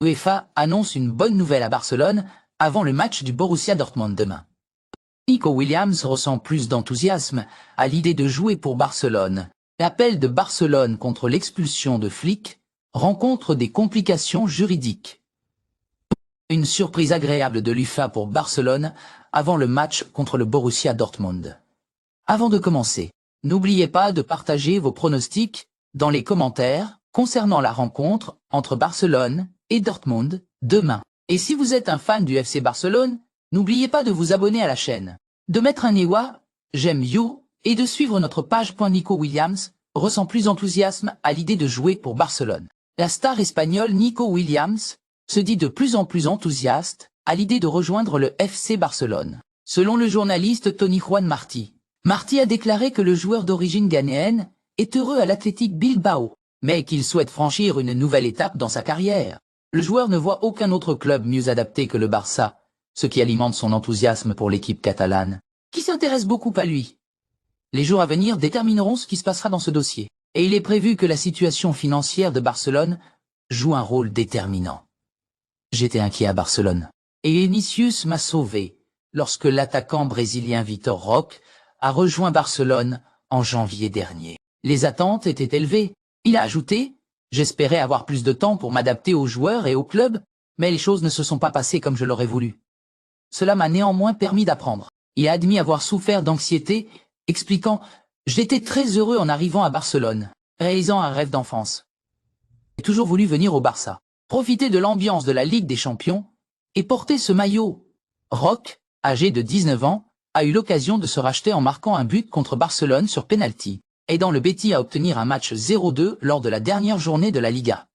UEFA annonce une bonne nouvelle à Barcelone avant le match du Borussia Dortmund demain. Nico Williams ressent plus d'enthousiasme à l'idée de jouer pour Barcelone. L'appel de Barcelone contre l'expulsion de Flick rencontre des complications juridiques. Une surprise agréable de l'UFA pour Barcelone avant le match contre le Borussia Dortmund. Avant de commencer, n'oubliez pas de partager vos pronostics dans les commentaires concernant la rencontre entre Barcelone et Dortmund demain. Et si vous êtes un fan du FC Barcelone, n'oubliez pas de vous abonner à la chaîne, de mettre un EWA, j'aime you, et de suivre notre page. Nico Williams ressent plus d'enthousiasme à l'idée de jouer pour Barcelone. La star espagnole Nico Williams se dit de plus en plus enthousiaste à l'idée de rejoindre le FC Barcelone. Selon le journaliste Tony Juan Martí, Martí a déclaré que le joueur d'origine ghanéenne est heureux à l'Athletic Bilbao, mais qu'il souhaite franchir une nouvelle étape dans sa carrière. Le joueur ne voit aucun autre club mieux adapté que le Barça, ce qui alimente son enthousiasme pour l'équipe catalane, qui s'intéresse beaucoup à lui. Les jours à venir détermineront ce qui se passera dans ce dossier, et il est prévu que la situation financière de Barcelone joue un rôle déterminant. J'étais inquiet à Barcelone, et Vinicius m'a sauvé lorsque l'attaquant brésilien Vitor Roque a rejoint Barcelone en janvier dernier. Les attentes étaient élevées. Il a ajouté « J'espérais avoir plus de temps pour m'adapter aux joueurs et au club, mais les choses ne se sont pas passées comme je l'aurais voulu. Cela m'a néanmoins permis d'apprendre. » Il a admis avoir souffert d'anxiété, expliquant « J'étais très heureux en arrivant à Barcelone, réalisant un rêve d'enfance. J'ai toujours voulu venir au Barça, profiter de l'ambiance de la Ligue des Champions et porter ce maillot. » Roque, âgé de 19 ans, a eu l'occasion de se racheter en marquant un but contre Barcelone sur penalty, aidant le Betis à obtenir un match 0-2 lors de la dernière journée de la Liga.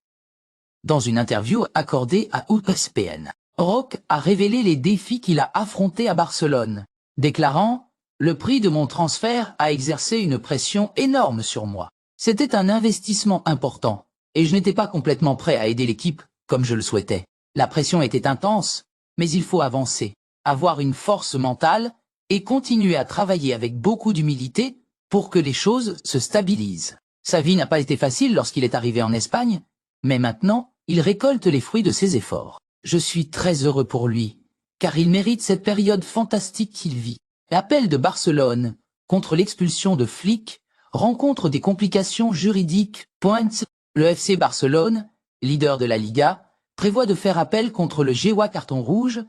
Dans une interview accordée à ESPN, Roque a révélé les défis qu'il a affrontés à Barcelone, déclarant « Le prix de mon transfert a exercé une pression énorme sur moi. C'était un investissement important, et je n'étais pas complètement prêt à aider l'équipe comme je le souhaitais. La pression était intense, mais il faut avancer, avoir une force mentale et continuer à travailler avec beaucoup d'humilité pour que les choses se stabilisent. Sa vie n'a pas été facile lorsqu'il est arrivé en Espagne, mais maintenant, il récolte les fruits de ses efforts. Je suis très heureux pour lui, car il mérite cette période fantastique qu'il vit. » L'appel de Barcelone contre l'expulsion de Flick rencontre des complications juridiques. Le FC Barcelone, leader de la Liga, prévoit de faire appel contre le GWA carton rouge,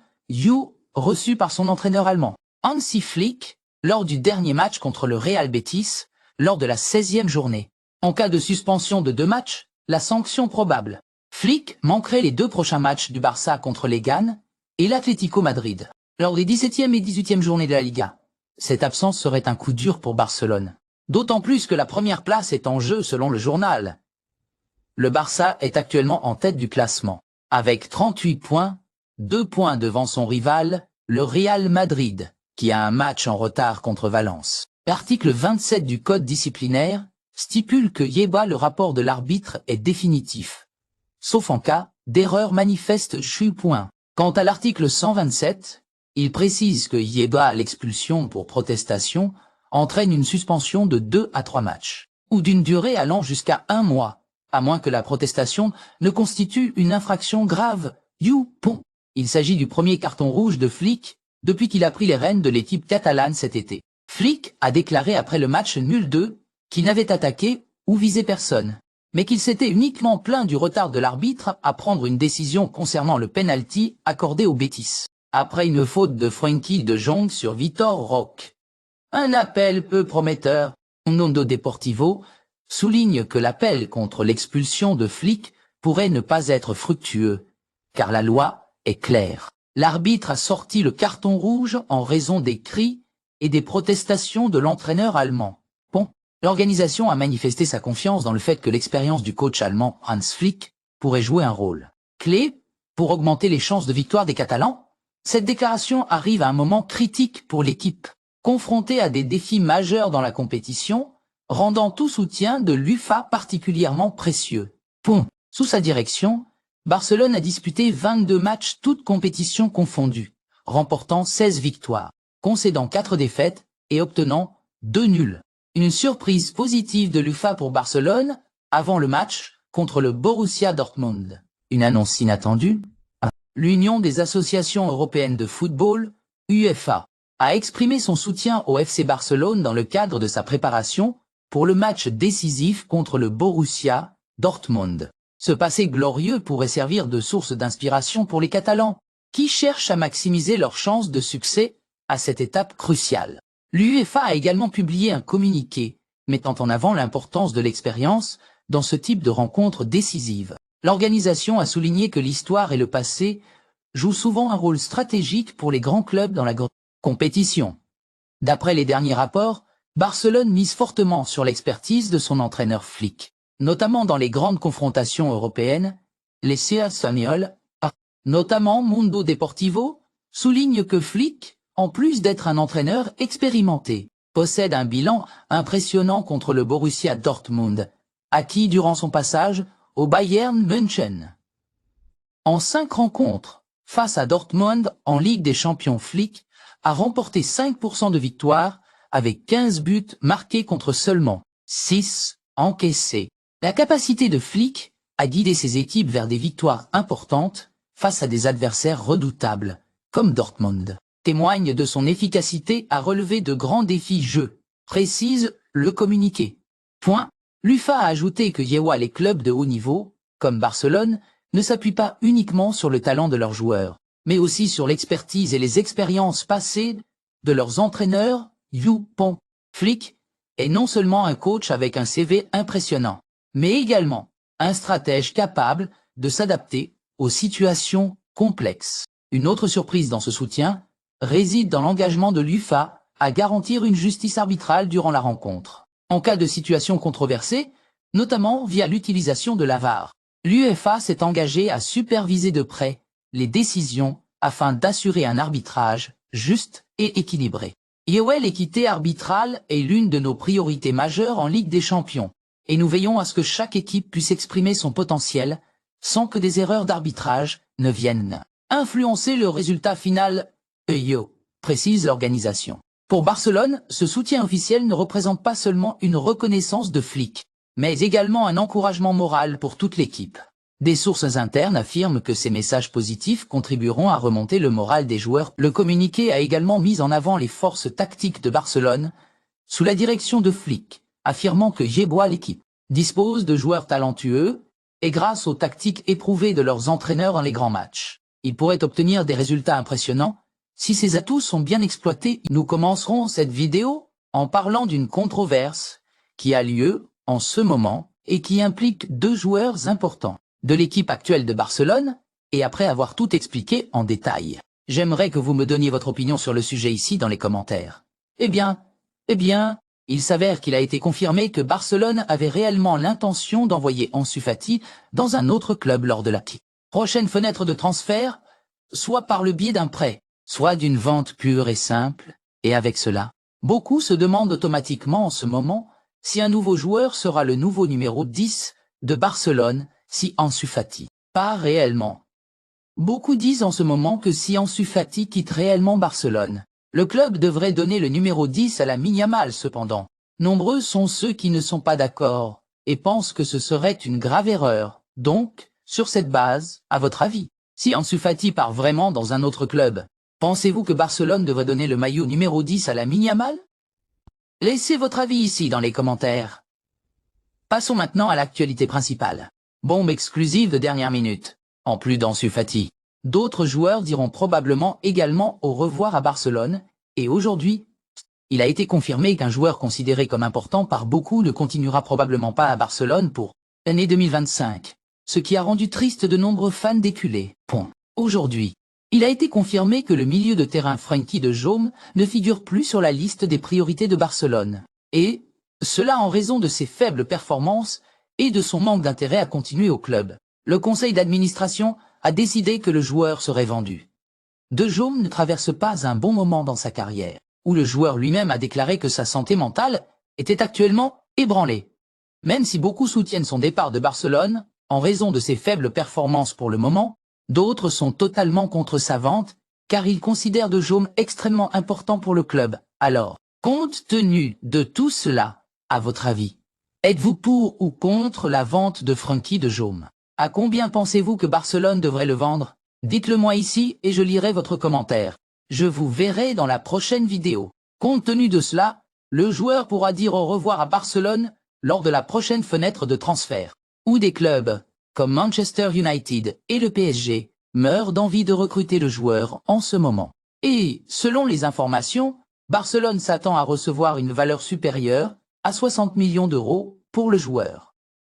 reçu par son entraîneur allemand, Hansi Flick, lors du dernier match contre le Real Betis, lors de la 16e journée. En cas de suspension de 2 matchs, la sanction probable. Flick manquerait les 2 prochains matchs du Barça contre les Ganes et l'Atlético Madrid, lors des 17e et 18e journées de la Liga. Cette absence serait un coup dur pour Barcelone, d'autant plus que la première place est en jeu selon le journal. Le Barça est actuellement en tête du classement, avec 38 points, 2 points devant son rival, le Real Madrid, qui a un match en retard contre Valence. L'article 27 du code disciplinaire stipule que le rapport de l'arbitre est définitif, sauf en cas d'erreur manifeste. Quant à l'article 127, il précise que l'expulsion pour protestation entraîne une suspension de 2 à 3 matchs, ou d'une durée allant jusqu'à 1 mois, à moins que la protestation ne constitue une infraction grave. Il s'agit du premier carton rouge de Flick depuis qu'il a pris les rênes de l'équipe catalane cet été. Flick a déclaré après le match nul 2 qu'il n'avait attaqué ou visé personne, mais qu'il s'était uniquement plaint du retard de l'arbitre à prendre une décision concernant le penalty accordé au Betis, après une faute de Frenkie de Jong sur Vitor Roque. Un appel peu prometteur. Mundo Deportivo souligne que l'appel contre l'expulsion de Flick pourrait ne pas être fructueux, car la loi est claire. L'arbitre a sorti le carton rouge en raison des cris et des protestations de l'entraîneur allemand. L'organisation a manifesté sa confiance dans le fait que l'expérience du coach allemand Hans Flick pourrait jouer un rôle clé pour augmenter les chances de victoire des Catalans. Cette déclaration arrive à un moment critique pour l'équipe, confrontée à des défis majeurs dans la compétition, rendant tout soutien de l'UFA particulièrement précieux. Sous sa direction, Barcelone a disputé 22 matchs toutes compétitions confondues, remportant 16 victoires, concédant 4 défaites et obtenant 2 nuls. Une surprise positive de l'UFA pour Barcelone avant le match contre le Borussia Dortmund. Une annonce inattendue. L'Union des associations européennes de football, UEFA, a exprimé son soutien au FC Barcelone dans le cadre de sa préparation pour le match décisif contre le Borussia Dortmund. Ce passé glorieux pourrait servir de source d'inspiration pour les Catalans, qui cherchent à maximiser leurs chances de succès à cette étape cruciale. L'UEFA a également publié un communiqué mettant en avant l'importance de l'expérience dans ce type de rencontre décisive. L'organisation a souligné que l'histoire et le passé jouent souvent un rôle stratégique pour les grands clubs dans la compétition. D'après les derniers rapports, Barcelone mise fortement sur l'expertise de son entraîneur Flick, notamment dans les grandes confrontations européennes. Les Espagnols, notamment Mundo Deportivo, souligne que Flick, en plus d'être un entraîneur expérimenté, possède un bilan impressionnant contre le Borussia Dortmund, acquis durant son passage au Bayern München. En 5 rencontres, face à Dortmund en Ligue des Champions, Flick a remporté 5% de victoires avec 15 buts marqués contre seulement 6 encaissés. La capacité de Flick à guider ses équipes vers des victoires importantes face à des adversaires redoutables, comme Dortmund, témoigne de son efficacité à relever de grands défis jeu, précise le communiqué. L'UFA a ajouté que les clubs de haut niveau, comme Barcelone, ne s'appuient pas uniquement sur le talent de leurs joueurs, mais aussi sur l'expertise et les expériences passées de leurs entraîneurs. Flick est non seulement un coach avec un CV impressionnant, mais également un stratège capable de s'adapter aux situations complexes. Une autre surprise dans ce soutien réside dans l'engagement de l'UFA à garantir une justice arbitrale durant la rencontre. En cas de situation controversée, notamment via l'utilisation de la VAR, l'UEFA s'est engagée à superviser de près les décisions afin d'assurer un arbitrage juste et équilibré. L'équité arbitrale est l'une de nos priorités majeures en Ligue des Champions, et nous veillons à ce que chaque équipe puisse exprimer son potentiel sans que des erreurs d'arbitrage ne viennent influencer le résultat final, précise l'organisation. Pour Barcelone, ce soutien officiel ne représente pas seulement une reconnaissance de Flick, mais également un encouragement moral pour toute l'équipe. Des sources internes affirment que ces messages positifs contribueront à remonter le moral des joueurs. Le communiqué a également mis en avant les forces tactiques de Barcelone, sous la direction de Flick, affirmant que l'équipe dispose de joueurs talentueux, et grâce aux tactiques éprouvées de leurs entraîneurs dans les grands matchs, ils pourraient obtenir des résultats impressionnants. Si ces atouts sont bien exploités, nous commencerons cette vidéo en parlant d'une controverse qui a lieu en ce moment et qui implique 2 joueurs importants de l'équipe actuelle de Barcelone, et après avoir tout expliqué en détail, j'aimerais que vous me donniez votre opinion sur le sujet ici dans les commentaires. Eh bien, il s'avère qu'il a été confirmé que Barcelone avait réellement l'intention d'envoyer Ansu Fati dans un autre club lors de la prochaine fenêtre de transfert, soit par le biais d'un prêt, soit d'une vente pure et simple, et avec cela, beaucoup se demandent automatiquement en ce moment si un nouveau joueur sera le nouveau numéro 10 de Barcelone, si Ansu Fati pas réellement. Beaucoup disent en ce moment que si Ansu Fati quitte réellement Barcelone, le club devrait donner le numéro 10 à Lamine Yamal. Cependant, nombreux sont ceux qui ne sont pas d'accord et pensent que ce serait une grave erreur. Donc, sur cette base, à votre avis, si Ansu Fati part vraiment dans un autre club, pensez-vous que Barcelone devrait donner le maillot numéro 10 à Lamine Yamal? Laissez votre avis ici dans les commentaires. Passons maintenant à l'actualité principale. Bombe exclusive de dernière minute. En plus d'Ansu Fati, d'autres joueurs diront probablement également au revoir à Barcelone, et aujourd'hui, il a été confirmé qu'un joueur considéré comme important par beaucoup ne continuera probablement pas à Barcelone pour l'année 2025, ce qui a rendu triste de nombreux fans d'éculés. Aujourd'hui, il a été confirmé que le milieu de terrain Frenkie de Jong ne figure plus sur la liste des priorités de Barcelone, et cela en raison de ses faibles performances et de son manque d'intérêt à continuer au club. Le conseil d'administration a décidé que le joueur serait vendu. De Jong ne traverse pas un bon moment dans sa carrière, où le joueur lui-même a déclaré que sa santé mentale était actuellement ébranlée. Même si beaucoup soutiennent son départ de Barcelone, en raison de ses faibles performances pour le moment, d'autres sont totalement contre sa vente, car ils considèrent De Jong extrêmement important pour le club. Alors, compte tenu de tout cela, à votre avis, êtes-vous pour ou contre la vente de Frenkie de Jong? À combien pensez-vous que Barcelone devrait le vendre? Dites-le moi ici et je lirai votre commentaire. Je vous verrai dans la prochaine vidéo. Compte tenu de cela, le joueur pourra dire au revoir à Barcelone lors de la prochaine fenêtre de transfert. Ou des clubs, comme Manchester United et le PSG, meurent d'envie de recruter le joueur en ce moment. Et, selon les informations, Barcelone s'attend à recevoir une valeur supérieure à 60 millions d'euros pour le joueur.